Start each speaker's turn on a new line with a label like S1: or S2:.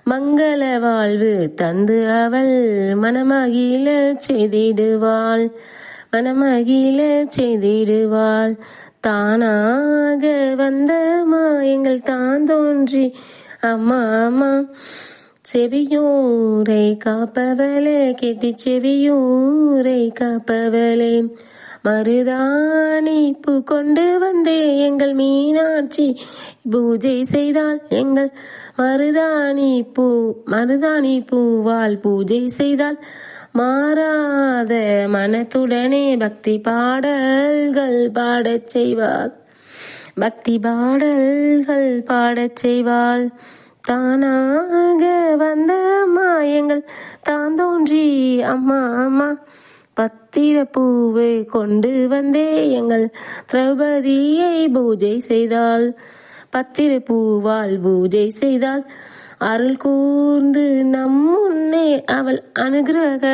S1: மங்கள வாழ்வு தந்து அவள் மனமகிழ செய்திடுவாள், மனமகிழ செய்திடுவாள். தானாக வந்த மாயங்கள் தான் தோன்றி அம்மா அம்மா. செவியூரை காப்பவளே, கெட்டி செவியூரை காப்பவளே, மருதாணி பூ கொண்டு வந்தே எங்கள் மீனாட்சி பூஜை செய்தால், எங்கள் மருதாணி பூவால் பூஜை செய்தால் மாறாத மனத்துடனே பக்தி பாடல்கள் பாடச் செய்வாள், பக்தி பாடல்கள் பாடச் செய்வாள். தானாக வந்த மாயங்கள் தான் தோன்றி அம்மா அம்மா. பத்திர பூவை கொண்டு வந்தே எங்கள் திரௌபதியை பூஜை செய்தாள், பத்திர பூவால் பூஜை செய்தாள். அருள் கூர்ந்து நம் முன்னே அவள் அனுகிரக